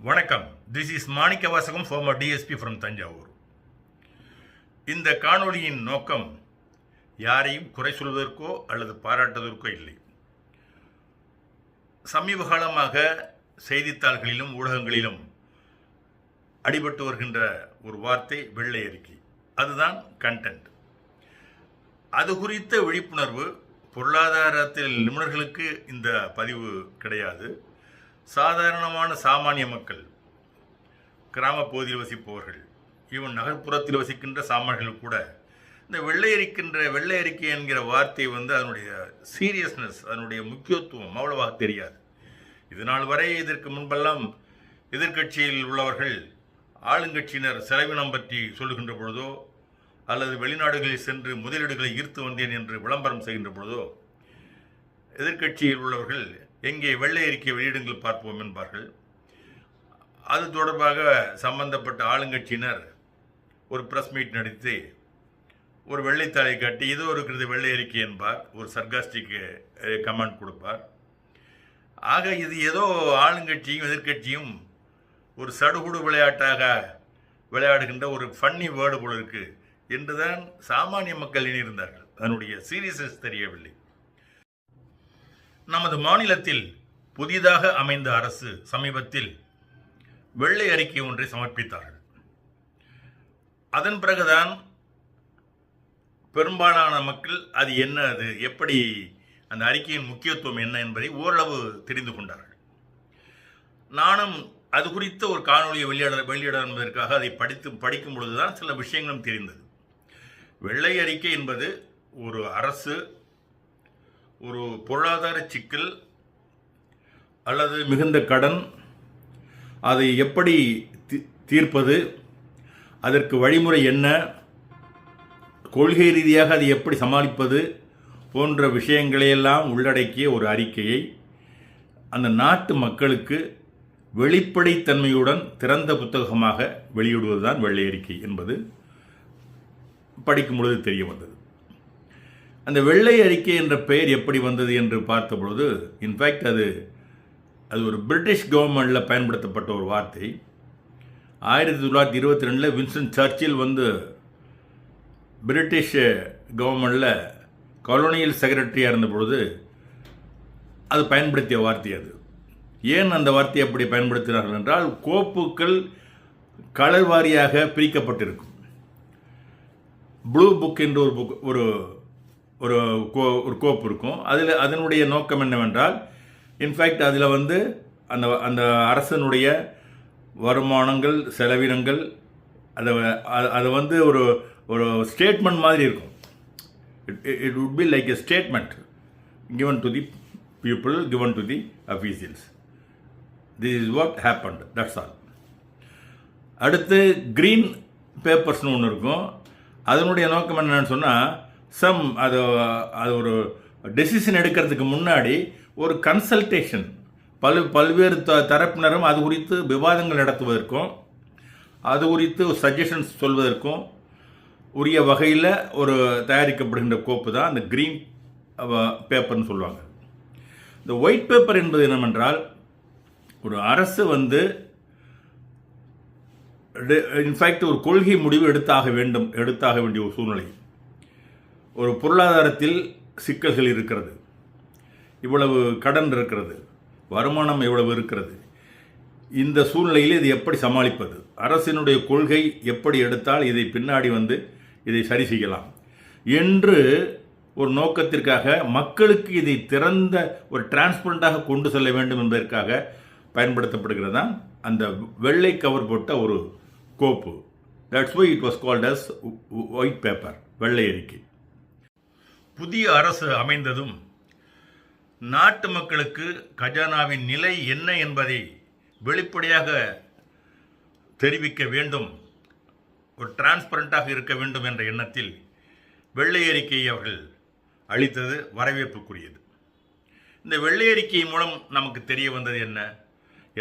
வணக்கம். This is Manikkavasagam former DSP from Thanjavur. இந்த காணொளியின் நோக்கம் யாரையும் குறை சொல்வதற்கோ அல்லது பாராட்டுவதற்கோ இல்லை. சமீப காலமாக செய்தித்தாள்களிலும் ஊடகங்களிலும் அடிபட்டு வருகின்ற ஒரு வார்த்தை வெள்ளை அறிக்கை. அதுதான் கண்டென்ட். அது குறித்த விழிப்புணர்வு பொருளாதாரத்தில் நிபுணர்களுக்கு இந்த பதிவு கிடையாது. சாதாரணமான சாமானிய மக்கள், கிராம பகுதியில் வசிப்பவர்கள், ஈவன் நகர்ப்புறத்தில் வசிக்கின்ற சாமான்கள் கூட இந்த வெள்ளை அறிக்கை என்கிற வார்த்தை அதனுடைய சீரியஸ்னஸ், அதனுடைய முக்கியத்துவம் அவ்வளவாக தெரியாது. இதனால் வரை இதற்கு முன்பெல்லாம் எதிர்கட்சியில் உள்ளவர்கள் ஆளுங்கட்சியினர் செலவினம் பற்றி சொல்லுகின்ற பொழுதோ அல்லது வெளிநாடுகளில் சென்று முதலீடுகளை ஈர்த்து வந்தேன் என்று விளம்பரம் செய்கின்ற பொழுதோ எதிர்கட்சியில் உள்ளவர்கள் எங்கே வெள்ளை அறிக்கை வெளியிடுங்கள் பார்ப்போம் என்பார்கள். அது தொடர்பாக சம்பந்தப்பட்ட ஆளுங்கட்சியினர் ஒரு பிரஸ் மீட் நடத்தி ஒரு வெள்ளைத்தாளை காட்டி இதோ இருக்கிறது வெள்ளை அறிக்கை என்பார். ஒரு சர்காஸ்டிக் கமெண்ட் கொடுப்பார். ஆக இது ஏதோ ஆளுங்கட்சியும் எதிர்கட்சியும் ஒரு சடுகுடு விளையாட்டாக விளையாடுகின்ற ஒரு ஃபன்னி வேர்டு போல இருக்கு என்றுதான் சாமானிய மக்கள் எண்ணியிருந்தார்கள். அதனுடைய சீரியஸ்னஸ் தெரியவில்லை. நமது மாநிலத்தில் புதிதாக அமைந்த அரசு சமீபத்தில் வெள்ளை அறிக்கை ஒன்றை சமர்ப்பித்தார்கள். அதன் பிறகுதான் பெரும்பாலான மக்கள் அது என்ன, அது எப்படி, அந்த அறிக்கையின் முக்கியத்துவம் என்ன என்பதை ஓரளவு தெரிந்து கொண்டார்கள். நானும் அது குறித்த ஒரு காணொலியை வெளியிட என்பதற்காக அதை படிக்கும் பொழுதுதான் சில விஷயங்களும் தெரிந்தது. வெள்ளை அறிக்கை என்பது ஒரு அரசு ஒரு பொருளாதார சிக்கல் அல்லது மிகுந்த கடன், அதை எப்படி தீர்ப்பது, அதற்கு வழிமுறை என்ன, கொள்கை ரீதியாக அதை எப்படி சமாளிப்பது போன்ற விஷயங்களையெல்லாம் உள்ளடக்கிய ஒரு அறிக்கையை அந்த நாட்டு மக்களுக்கு வெளிப்படைத்தன்மையுடன் திறந்த புத்தகமாக வெளியிடுவதுதான் வெள்ளை அறிக்கை என்பது படிக்கும் பொழுது தெரிய வந்தது. அந்த வெள்ளை அறிக்கை என்ற பெயர் எப்படி வந்தது என்று பார்த்தபொழுது, இன்ஃபேக்ட் அது ஒரு பிரிட்டிஷ் கவர்மெண்டில் பயன்படுத்தப்பட்ட ஒரு வார்த்தை. 1922 வின்ஸ்டன் சர்ச்சில் பிரிட்டிஷ் கவர்மெண்டில் கொலோனியல் செக்ரட்டரியாக இருந்த பொழுது அது பயன்படுத்திய வார்த்தை. அது ஏன் அந்த வார்த்தையை அப்படி பயன்படுத்தினார்கள் என்றால், கோப்புகள் கலர் வாரியாக பிரிக்கப்பட்டிருக்கும். ப்ளூ புக் என்று ஒரு ஒரு கோப்பு இருக்கும். அதனுடைய நோக்கம் என்னவென்றால், இன்ஃபேக்ட் அதில் அந்த அரசனுடைய வருமானங்கள், செலவினங்கள், அது ஒரு ஒரு ஸ்டேட்மெண்ட் மாதிரி இருக்கும். It would be like a statement given to the people, given to the officials. This is what happened, that's all. அடுத்து கிரீன் பேப்பர்ஸ்னு ஒன்று இருக்கும். அதனுடைய நோக்கம் என்னன்னு சொன்னால், அது ஒரு டெசிஷன் எடுக்கிறதுக்கு முன்னாடி ஒரு கன்சல்டேஷன், பல்வேறு தரப்பினரும் அது குறித்து விவாதங்கள் நடத்துவதற்கும் அது குறித்து சஜஷன்ஸ் சொல்வதற்கும் உரிய வகையில் ஒரு தயாரிக்கப்படுகின்ற கோப்பு தான் அந்த கிரீன் பேப்பர்னு சொல்லுவாங்க. இந்த ஒயிட் பேப்பர் என்பது என்னவென்றால், ஒரு அரசு இன்ஃபேக்ட் ஒரு கொள்கை முடிவு எடுத்தாக வேண்டிய ஒரு சூழ்நிலை. ஒரு பொருளாதாரத்தில் சிக்கல்கள் இருக்கிறது, இவ்வளவு கடன் இருக்கிறது, வருமானம் இவ்வளவு இருக்கிறது. இந்த சூழ்நிலையில் இது எப்படி சமாளிப்பது, அரசினுடைய கொள்கை எப்படி எடுத்தால் இதை பின்னாடி இதை சரி செய்யலாம் என்று ஒரு நோக்கத்திற்காக மக்களுக்கு இதை திறந்த ஒரு டிரான்ஸ்பரண்டாக கொண்டு செல்ல வேண்டும் என்பதற்காக பயன்படுத்தப்படுகிறது தான் அந்த வெள்ளை கவர் போட்ட ஒரு கோப்பு. That's why it was called as white paper, வெள்ளை அறிக்கை. புதிய அரசு அமைந்ததும் நாட்டு மக்களுக்கு கஜானாவின் நிலை என்ன என்பதை வெளிப்படையாக தெரிவிக்க வேண்டும், ஒரு டிரான்ஸ்பரண்டாக இருக்க வேண்டும் என்ற எண்ணத்தில் வெள்ளை அறிக்கையை அவர்கள் அளித்தது வரவேற்புக்குரியது. இந்த வெள்ளை அறிக்கை மூலம் நமக்கு தெரிய வந்தது என்ன?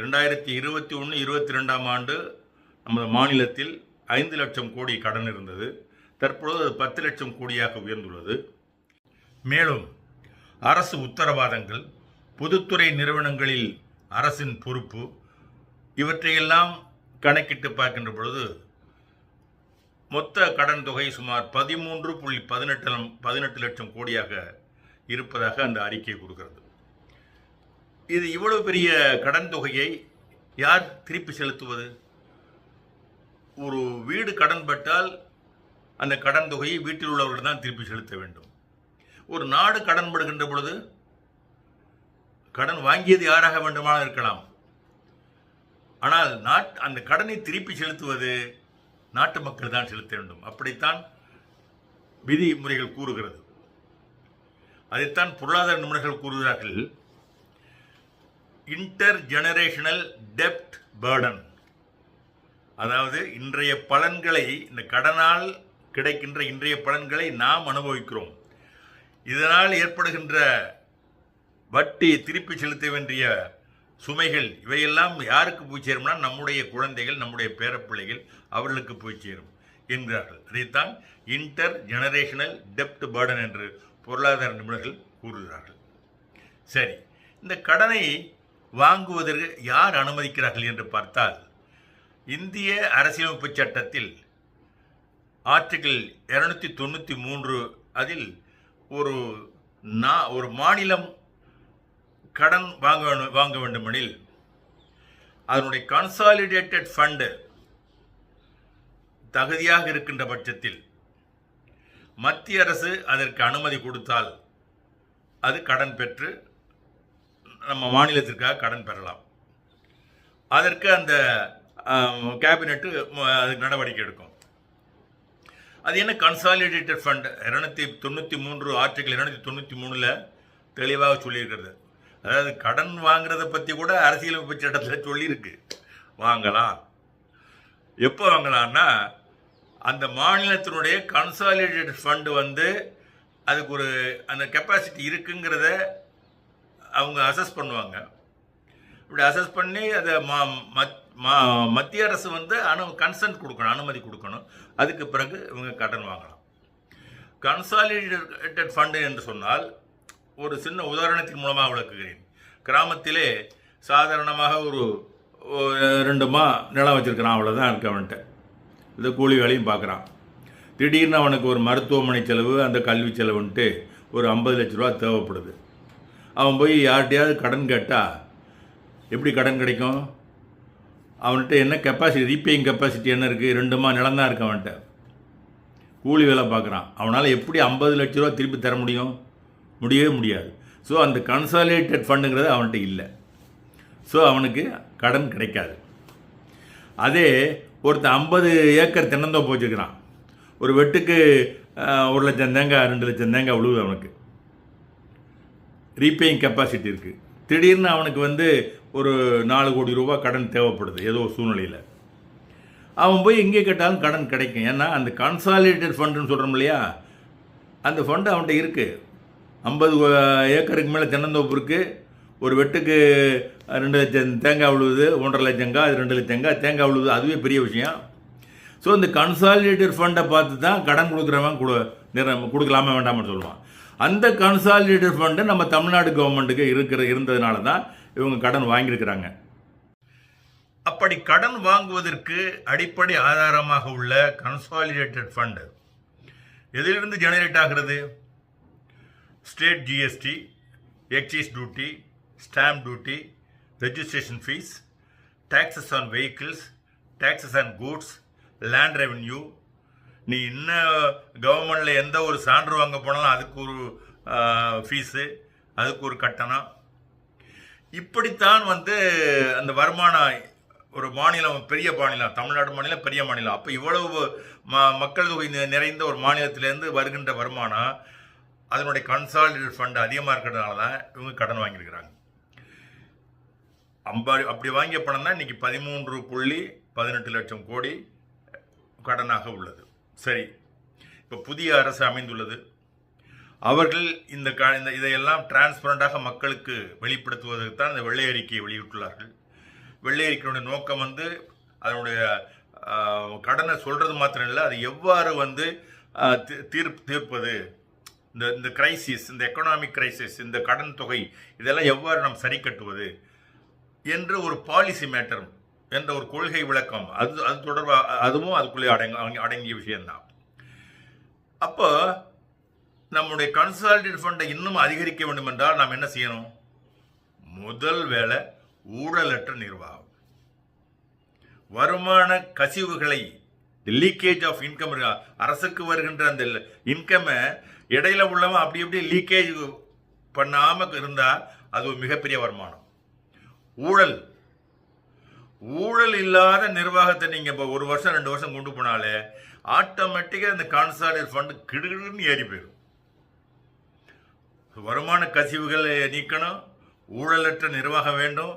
2021-22 ஆண்டு நமது மாநிலத்தில் 5 லட்சம் கோடி கடன் இருந்தது. தற்பொழுது 10 லட்சம் கோடியாக உயர்ந்துள்ளது. மேலும் அரசு உத்தரவாதங்கள், பொதுத்துறை நிறுவனங்களில் அரசின் பொறுப்பு, இவற்றையெல்லாம் கணக்கிட்டு பார்க்கின்ற பொழுது மொத்த கடன் தொகை சுமார் 13.18 லட்சம் கோடியாக இருப்பதாக அந்த அறிக்கை கொடுக்கிறது. இது இவ்வளவு பெரிய கடன் தொகையை யார் திருப்பி செலுத்துவது? ஒரு வீடு கடன் பட்டால் அந்த கடன் தொகையை வீட்டில் உள்ளவர்கள் தான் திருப்பி செலுத்த வேண்டும். ஒரு நாடு கடன் படுகின்ற பொழுது கடன் வாங்கியது யாராக வேண்டுமானால் இருக்கலாம். ஆனால் அந்த கடனை திருப்பி செலுத்துவது நாட்டு மக்கள் தான் செலுத்த வேண்டும். அப்படித்தான் விதிமுறைகள் கூறுகிறது. அதைத்தான் பொருளாதார நிபுணர்கள் கூறுகிறார்கள். இன்டர் ஜெனரேஷனல் டெப்ட் பர்டன், அதாவது இன்றைய பலன்களை, இந்த கடனால் கிடைக்கின்ற இன்றைய பலன்களை நாம் அனுபவிக்கிறோம். இதனால் ஏற்படுகின்ற வட்டி, திருப்பி செலுத்த வேண்டிய சுமைகள், இவையெல்லாம் யாருக்கு போய் சேரும்னா நம்முடைய குழந்தைகள், நம்முடைய பேரப்பிள்ளைகள், அவர்களுக்கு போய் சேரும் என்கிறார்கள். அதைத்தான் இன்டர் ஜெனரேஷனல் டெப்ட் பர்டன் என்று பொருளாதார நிபுணர்கள் கூறுகிறார்கள். சரி, இந்த கடனை வாங்குவதற்கு யார் அனுமதிக்கிறார்கள் என்று பார்த்தால், இந்திய அரசியலமைப்பு சட்டத்தில் ஆர்டிகிள் 293 அதில் ஒரு மாநிலம் கடன் வாங்க வேண்டுமெனில் அதனுடைய கன்சாலிடேட்டட் ஃபண்டு தகுதியாக இருக்கின்ற பட்சத்தில் மத்திய அரசு அதற்கு அனுமதி கொடுத்தால் அது கடன் பெற்று நம்ம மாநிலத்திற்காக கடன் பெறலாம். அதற்கு அந்த கேபினெட்டு அதுக்கு நடவடிக்கை எடுக்கும். அது என்ன கன்சாலிடேட்டட் ஃபண்ட்? 293 ஆர்டிகிள் 293 தெளிவாக சொல்லியிருக்கிறது. அதாவது கடன் வாங்குறத பற்றி கூட அரசியலமைப்பு சட்டத்தில் சொல்லியிருக்கு. வாங்கலாம். எப்போ வாங்கலாம்னா, அந்த மாநிலத்தினுடைய கன்சாலிடேட்டட் ஃபண்டு அதுக்கு அந்த கெப்பாசிட்டி இருக்குங்கிறத அவங்க அசஸ் பண்ணுவாங்க. இப்படி அசஸ் பண்ணி அதை மத்திய அரசு கன்சென்ட் கொடுக்கணும், அனுமதி கொடுக்கணும். அதுக்கு பிறகு இவங்க கடன் வாங்கலாம். கன்சாலிடேட்டட் ஃபண்டு என்று சொன்னால், ஒரு சின்ன உதாரணத்தின் மூலமாக விளக்குகிறேன். கிராமத்திலே சாதாரணமாக ஒரு 2 மா நிலம் வச்சுருக்கிறான், அவ்வளோதான் இருக்கு அவன்கிட்ட. இந்த கூலி வேலையும் பார்க்குறான். திடீர்னு அவனுக்கு ஒரு மருத்துவமனை செலவு, அந்த கல்வி செலவுன்ட்டு ஒரு 50 லட்ச ரூபா தேவைப்படுது. அவன் போய் யார்கிட்டையாவது கடன் கேட்டால் எப்படி கடன் கிடைக்கும்? அவன்கிட்ட என்ன கெப்பாசிட்டி, ரீபேயிங் கெப்பாசிட்டி என்ன இருக்குது? 2 மா நிலம் தான் இருக்கு அவன்கிட்ட. கூலி வேலை பார்க்குறான். அவனால் எப்படி 50 லட்ச ரூபா திருப்பி தர முடியும்? முடியவே முடியாது. ஸோ அந்த கன்சாலிடேட்டட் ஃபண்டுங்கிறது அவன்கிட்ட இல்லை. ஸோ அவனுக்கு கடன் கிடைக்காது. அதே ஒருத்தன் 50 ஏக்கர் தென்னந்தோப்பு வச்சுருக்கிறான். ஒரு வெட்டுக்கு 1 லட்சம் தேங்காய், 2 லட்சம் தேங்காய் விழுவுது. அவனுக்கு ரீபேயிங் கெப்பாசிட்டி இருக்குது. திடீர்னு அவனுக்கு ஒரு 4 கோடி ரூபா கடன் தேவைப்படுது ஏதோ சூழ்நிலையில். அவன் போய் எங்கே கேட்டாலும் கடன் கிடைக்கும். ஏன்னா அந்த கன்சாலிடேட்டட் ஃபண்டுன்னு சொல்கிறோம் இல்லையா, அந்த ஃபண்டு அவன்கிட்ட இருக்குது. 50 ஏக்கருக்கு மேலே தென்னந்தோப்பு இருக்குது. ஒரு வெட்டுக்கு 2 லட்சம் தேங்காய் விழுவுது, 1.5 லட்சங்காய், அது 2 லட்சங்காய் தேங்காய் விழுவுது. அதுவே பெரிய விஷயம். ஸோ இந்த கன்சாலிடேட்டட் ஃபண்டை பார்த்து தான் கடன் கொடுக்குறவன் கொடுக்கலாமா வேண்டாம்னு சொல்லுவான். அந்த கன்சாலிடேட்டட் ஃபண்டு நம்ம தமிழ்நாடு கவர்மெண்ட்டுக்கு இருந்ததுனால தான் இவங்க கடன் வாங்கியிருக்கிறாங்க. அப்படி கடன் வாங்குவதற்கு அடிப்படை ஆதாரமாக உள்ள கன்சாலிடேட்டட் ஃபண்டு எதிலிருந்து ஜெனரேட் ஆகிறது? State GST, excise duty, stamp duty, registration fees, taxes on vehicles, taxes on goods, land revenue. நீ இன்னும் கவர்மெண்டில் எந்த ஒரு சான்று வாங்க போனாலும் அதுக்கு ஒரு ஃபீஸு, அதுக்கு ஒரு கட்டணம். இப்படித்தான் அந்த வருமானம் ஒரு மாநிலம், பெரிய மாநிலம், தமிழ்நாடு மாநிலம் பெரிய மாநிலம். அப்போ இவ்வளவு மக்கள் தொகை நிறைந்த ஒரு மாநிலத்திலேருந்து வருகின்ற வருமானம், அதனுடைய கன்சாலிடேட்டட் ஃபண்ட் அதிகமாக இருக்கிறதுனால தான் இவங்க கடன் வாங்கியிருக்கிறாங்க. அப்படி வாங்கிய பணம் தான் இன்றைக்கி 13.18 லட்சம் கோடி கடனாக உள்ளது. சரி, இப்போ புதிய அரசு அமைந்துள்ளது. அவர்கள் இதையெல்லாம் டிரான்ஸ்பரண்டாக மக்களுக்கு வெளிப்படுத்துவதற்கு தான் இந்த வெள்ளை அறிக்கையை வெளியிட்டுள்ளார்கள். வெள்ளை அறிக்கையுடைய நோக்கம் அதனுடைய கடனை சொல்கிறது மாத்திரம் இல்லை, அதை எவ்வாறு தீர்ப்பது, இந்த கிரைசிஸ், இந்த எக்கனாமிக் கிரைசிஸ், இந்த கடன் தொகை, இதெல்லாம் எவ்வாறு நாம் சரி கட்டுவது என்று ஒரு பாலிசி மேட்டர் என்ற ஒரு கொள்கை விளக்கம் அது தொடர்பாக அதுவும் அதுக்குள்ளே அடங்கிய விஷயம்தான். அப்போ நம்முடைய கன்சாலிடேட் ஃபண்டை இன்னும் அதிகரிக்க வேண்டும் என்றால் நாம் என்ன செய்யணும்? முதல் வேலை ஊழலற்ற நிர்வாகம். வருமான கசிவுகளை, லீக்கேஜ் ஆஃப் இன்கம், அரசுக்கு வருகின்ற அந்த இன்கமை இடையில உள்ளவன் அப்படி எப்படி லீக்கேஜ் பண்ணாம இருந்தா அது ஒரு மிகப்பெரிய வருமானம். ஊழல் இல்லாத நிர்வாகத்தை நீங்க இப்போ 1 வருஷம் 2 வருஷம் கொண்டு போனாலே ஆட்டோமேட்டிக்கா இந்த கான்சாலிடேட் ஃபண்ட் கிடுகிடுன்னு ஏறி போயிடும். வருமான கசிவுகளை நீக்கணும், ஊழலற்ற நிர்வாகம் வேண்டும்,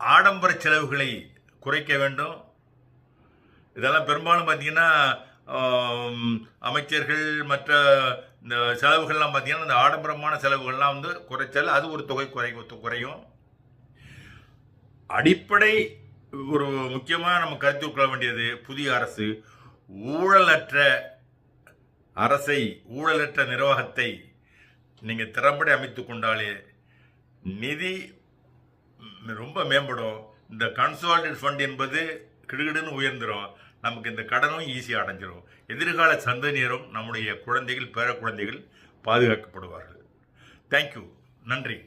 ஆடம்பர செலவுகளை குறைக்க வேண்டும். இதெல்லாம் பெரும்பாலும் பார்த்தீங்கன்னா அமைச்சர்கள் மற்ற இந்த செலவுகள்லாம் பார்த்தீங்கன்னா இந்த ஆடம்பரமான செலவுகள்லாம் வந்து குறைச்சால் அது ஒரு தொகை குறையும். அடிப்படை ஒரு முக்கியமாக நம்ம கருத்தில் கொள்ள வேண்டியது, புதிய அரசு ஊழலற்ற அரசை, ஊழலற்ற நிர்வாகத்தை நீங்கள் திறம்பட அமைத்து கொண்டாலே நிதி ரொம்ப மேம்படும். இந்த கன்சாலிடேட் ஃபண்ட் என்பது கிடுகிடுன்னு உயர்ந்துடும். நமக்கு இந்த கடனும் ஈஸியாக அடைஞ்சிடும். எதிர்கால சந்ததியினரும் நம்முடைய குழந்தைகள், பேர குழந்தைகள் பாதுகாக்கப்படுவார்கள். தேங்க்யூ. நன்றி.